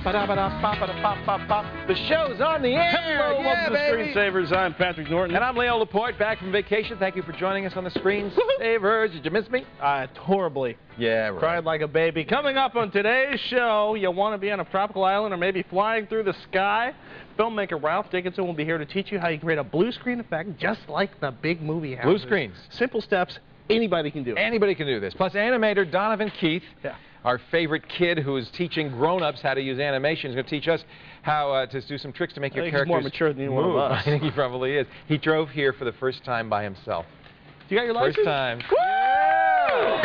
The show's on the air. Hello, welcome to Screensavers. I'm Patrick Norton. And I'm Leo Laporte, back from vacation. Thank you for joining us on the Screensavers. Did you miss me? Horribly. Yeah, right. Cried like a baby. Coming up on today's show, you'll want to be on a tropical island or maybe flying through the sky. Filmmaker Ralph Dickinson will be here to teach you how you create a blue screen effect just like the big movie houses. Blue screens. Simple steps. Anybody can do it. Anybody can do this. Plus, animator Donovan Keith, yeah, our favorite kid who is teaching grown-ups how to use animation, is going to teach us how to do some tricks to make your characters he's more mature than one of us. I think he probably is. He drove here for the first time by himself. You got your license? First time. Woo! Yeah!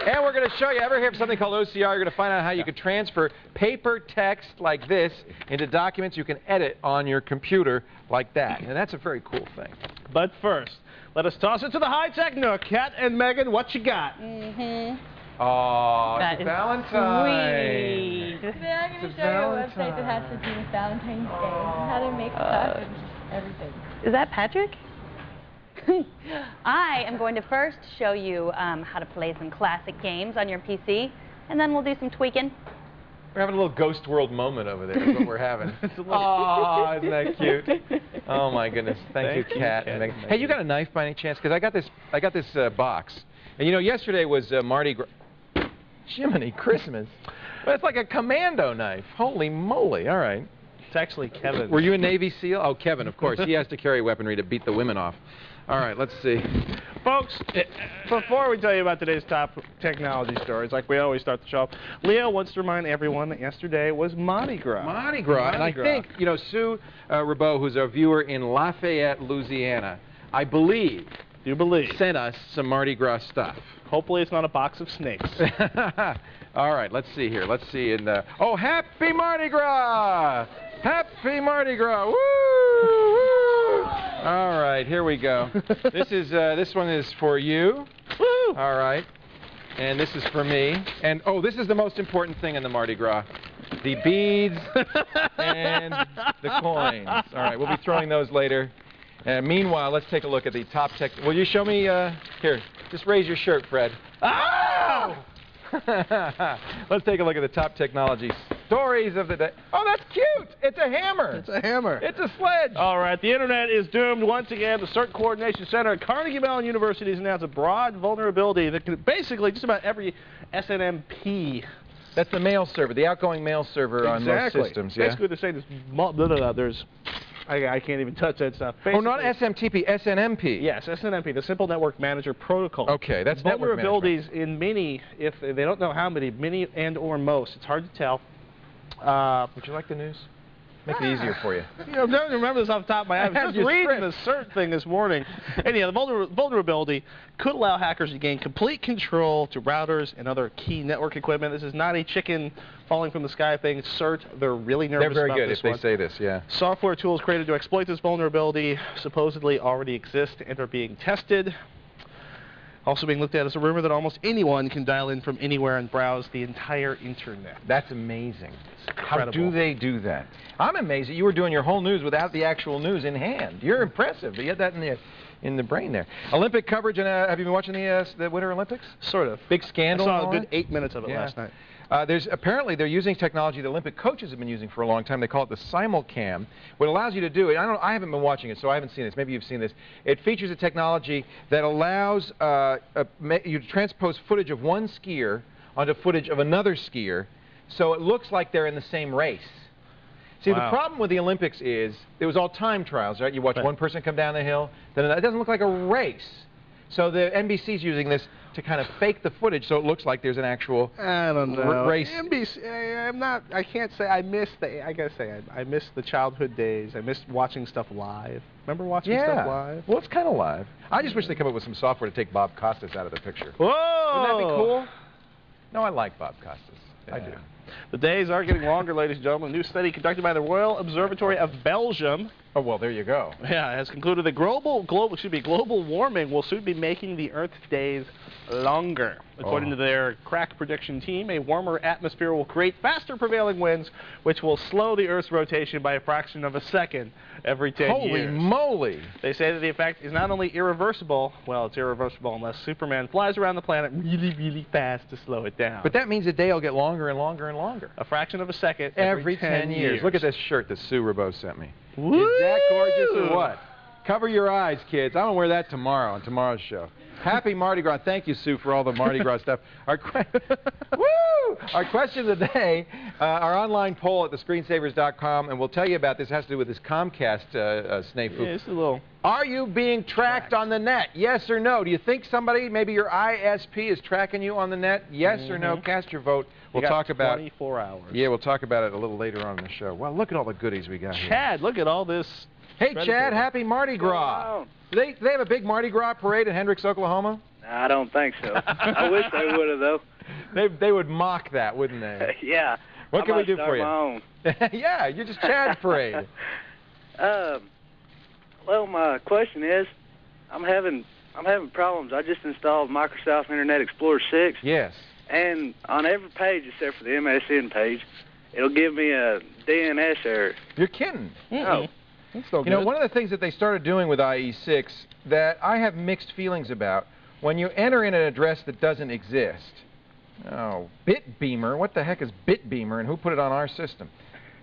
And we're going to show you, ever hear of something called OCR? You're going to find out how you can transfer paper text like this into documents you can edit on your computer like that. And that's a very cool thing. But first, let us toss it to the high-tech nook. Kat and Megan, what you got? Oh, that it's Valentine's. Sweet. Today I'm going to show you a website that has to do with Valentine's Day, how to make stuff and everything. Is that Patrick? I am going to first show you how to play some classic games on your PC, and then we'll do some tweaking. We're having a little Ghost World moment over there is what we're having. Oh, isn't that cute? Oh my goodness. Thank you, Kat. Hey, you got a knife by any chance? Because I got this box. And you know, yesterday was Mardi Gras. Jiminy Christmas. Well, it's like a commando knife. Holy moly. All right. It's actually Kevin. Were you a Navy SEAL? Oh, Kevin, of course. He has to carry weaponry to beat the women off. All right, let's see. Folks, before we tell you about today's top technology stories, like we always start the show, Leo wants to remind everyone that yesterday was Mardi Gras. Mardi Gras. And I think, you know, Sue Rabot, who's our viewer in Lafayette, Louisiana, I believe, sent us some Mardi Gras stuff. Hopefully it's not a box of snakes. All right, let's see here. Let's see. Oh, happy Mardi Gras! Happy Mardi Gras! Woo! Woo! All right, here we go. This one is for you. Woo! All right. And this is for me. And oh, this is the most important thing in the Mardi Gras. The beads and the coins. All right, we'll be throwing those later. Meanwhile, let's take a look at the top tech. Will you show me? Here, just raise your shirt, Fred. Oh! Let's take a look at the top technology stories of the day. Oh, that's cute. It's a hammer. It's a hammer. It's a sledge. All right, the Internet is doomed once again. The CERT Coordination Center at Carnegie Mellon University has announced a broad vulnerability that can basically just about every SNMP. That's the mail server, the outgoing mail server on most systems. Yeah. Basically, they're saying there's I can't even touch that stuff. Basically, oh, not SMTP, SNMP. Yes, SNMP, the Simple Network Manager Protocol. Okay, that's network vulnerabilities in many, if they don't know how many and or most. It's hard to tell. Would you like the news? Make it easier for you. You know, I don't remember this off the top of my head. I was just reading the CERT thing this morning. Anyhow, the vulnerability could allow hackers to gain complete control to routers and other key network equipment. This is not a chicken falling from the sky thing. CERT, they're really nervous about this one. They're very good if they say this, yeah. Software tools created to exploit this vulnerability supposedly already exist and are being tested. Also being looked at as a rumor that almost anyone can dial in from anywhere and browse the entire Internet. That's amazing. How do they do that? I'm amazed that you were doing your whole news without the actual news in hand. You're impressive. You had that in the brain there. Olympic coverage, and have you been watching the Winter Olympics? Sort of. Big scandal. I saw a good 8 minutes of it last night. Apparently they're using technology the Olympic coaches have been using for a long time. They call it the simulcam. What allows you to do it, I haven't been watching it, so I haven't seen this. Maybe you've seen this. It features a technology that allows you to transpose footage of one skier onto footage of another skier, so it looks like they're in the same race. See, the problem with the Olympics is it was all time trials, right? You watch one person come down the hill, then it doesn't look like a race. So the NBC's using this to kind of fake the footage so it looks like there's an actual race. NBC, I can't say I miss I gotta say, I miss the childhood days. I miss watching stuff live. Remember watching stuff live? Well, it's kind of live. I just wish they'd come up with some software to take Bob Costas out of the picture. Whoa! Wouldn't that be cool? No, I like Bob Costas. Yeah. I do. The days are getting longer, ladies and gentlemen. A new study conducted by the Royal Observatory of Belgium Oh, well, there you go. Yeah, it has concluded that global warming will soon be making the Earth's days longer. According to their crack prediction team, a warmer atmosphere will create faster prevailing winds, which will slow the Earth's rotation by a fraction of a second every 10 years. Holy moly! They say that the effect is not only irreversible, well, it's irreversible unless Superman flies around the planet really, really fast to slow it down. But that means the day will get longer and longer and longer. A fraction of a second every 10 years. Look at this shirt that Sue Rabo sent me. Woo! Is that gorgeous or what? Cover your eyes, kids. I'm going to wear that tomorrow on tomorrow's show. Happy Mardi Gras. Thank you, Sue, for all the Mardi Gras stuff. Our question of the day, our online poll at thescreensavers.com, and we'll tell you about this. It has to do with this Comcast snafu. Yeah, it's a little... Are you being tracked on the net? Yes or no? Do you think somebody, maybe your ISP, is tracking you on the net? Yes or no? Cast your vote. We'll talk about 24 hours. Yeah, we'll talk about it a little later on in the show. Well, look at all the goodies we got here. Chad, look at all this. Hey, Chad, happy Mardi Gras. Do they have a big Mardi Gras parade in Hendricks, Oklahoma? I don't think so. I wish they would have, though. They would mock that, wouldn't they? Yeah. What can we do for you? My own. Yeah, you're just Chad's parade. Well, my question is, I'm having problems. I just installed Microsoft Internet Explorer 6. Yes. And on every page except for the MSN page, it'll give me a DNS error. You're kidding. No. That's so good. You know, one of the things that they started doing with IE6 that I have mixed feelings about, when you enter in an address that doesn't exist, oh, Bitbeamer, what the heck is Bitbeamer and who put it on our system?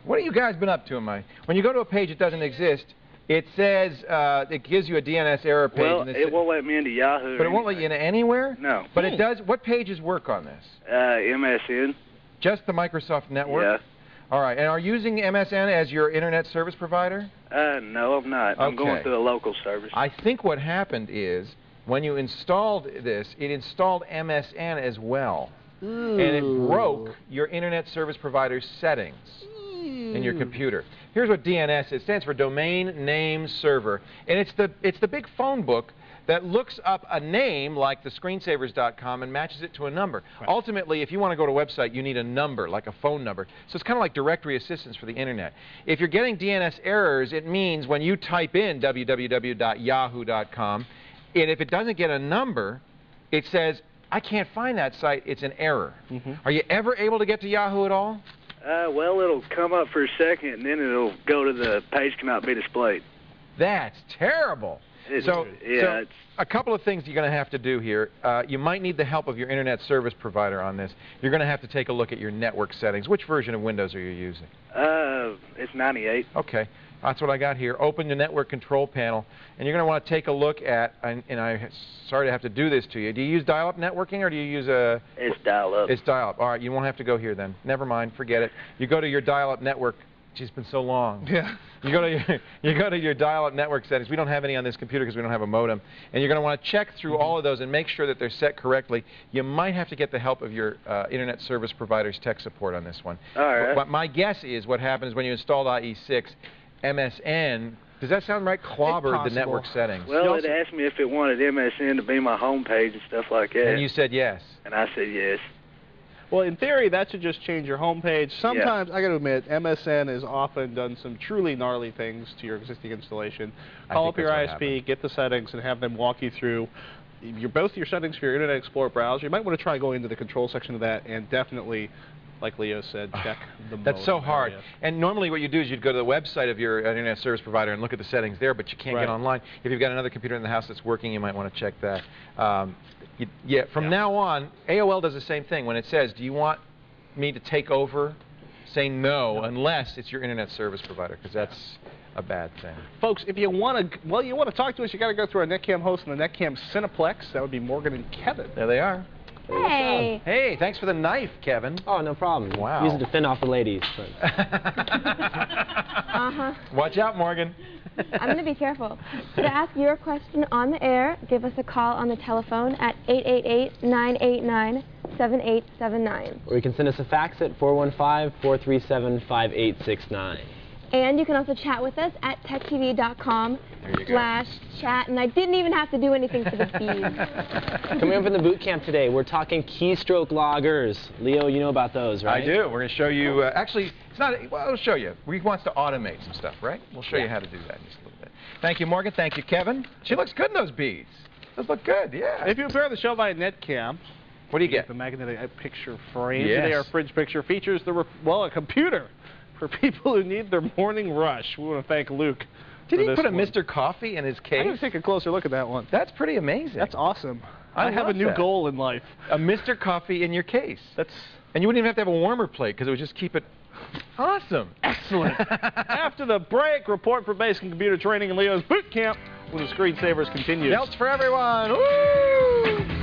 What have you guys been up to, when you go to a page that doesn't exist, it says, it gives you a DNS error page. Well, it won't let me into Yahoo. But it won't let you into anywhere? No. But it does. What pages work on this? MSN. Just the Microsoft network? Yeah. All right. And are you using MSN as your internet service provider? No, I'm not. I'm going through a local service. I think what happened is, when you installed this, it installed MSN as well. Ooh. And it broke your internet service provider's settings in your computer. Here's what DNS is. It stands for Domain Name Server. And it's the big phone book that looks up a name like thescreensavers.com and matches it to a number. Right. Ultimately, if you want to go to a website, you need a number, like a phone number. So it's kind of like directory assistance for the internet. If you're getting DNS errors, it means when you type in www.yahoo.com, and if it doesn't get a number, it says, I can't find that site, it's an error. Are you ever able to get to Yahoo at all? Well, it'll come up for a second, and then it'll go to the page cannot be displayed. That's terrible. So a couple of things you're going to have to do here. You might need the help of your internet service provider on this. You're going to have to take a look at your network settings. Which version of Windows are you using? It's 98. Okay. That's what I got here. Open the network control panel, and you're going to want to take a look at, and I'm sorry to have to do this to you. Do you use dial-up networking, or do you use a... It's dial-up. It's dial-up. All right, you won't have to go here then. Never mind, forget it. You go to your dial-up network. Geez, it's been so long. Yeah. You go to your dial-up network settings. We don't have any on this computer because we don't have a modem. And you're going to want to check through all of those and make sure that they're set correctly. You might have to get the help of your internet service provider's tech support on this one. All right. But my guess is what happens when you installed IE6, MSN, does that sound right? Clobbered the network settings. Well, it asked me if it wanted MSN to be my home page and stuff like that. And you said yes. And I said yes. Well, in theory, that should just change your home page. Sometimes, I got to admit, MSN has often done some truly gnarly things to your existing installation. Call up your ISP, get the settings, and have them walk you through both your settings for your Internet Explorer browser. You might want to try going into the control section of that and definitely, like Leo said, check the modem. That's so hard. And normally what you do is you'd go to the website of your internet service provider and look at the settings there, but you can't get online. If you've got another computer in the house that's working, you might want to check that. From now on, AOL does the same thing. When it says, do you want me to take over, say no, unless it's your internet service provider, because that's a bad thing. Folks, if you want to talk to us, you got to go through our Netcam host and the Netcam Cineplex. That would be Morgan and Kevin. There they are. Hey. Hey, thanks for the knife, Kevin. Oh, no problem. Wow. Use it to fend off the ladies. Watch out, Morgan. I'm going to be careful. To ask your question on the air, give us a call on the telephone at 888-989-7879. Or you can send us a fax at 415-437-5869. And you can also chat with us at techtv.com/chat. And I didn't even have to do anything for the feed. Coming up in the boot camp today, we're talking keystroke loggers. Leo, you know about those, right? I do. We're going to show you, actually, it's not, well, I'll show you. We wants to automate some stuff, right? We'll show you how to do that in just a little bit. Thank you, Morgan. Thank you, Kevin. She looks good in those beads. Those look good, yeah. If you prepare the show by netcam, what do you get? The magnetic picture frame. Yes. Today our fridge picture features a computer for people who need their morning rush. We want to thank Luke. Did he put a Mr. Coffee in his case? I'm going to take a closer look at that one. That's pretty amazing. That's awesome. I have a new goal in life. A Mr. Coffee in your case. And you wouldn't even have to have a warmer plate because it would just keep it awesome. Excellent. After the break, report for basic computer training in Leo's boot camp when the screensavers continue. Belts for everyone. Woo!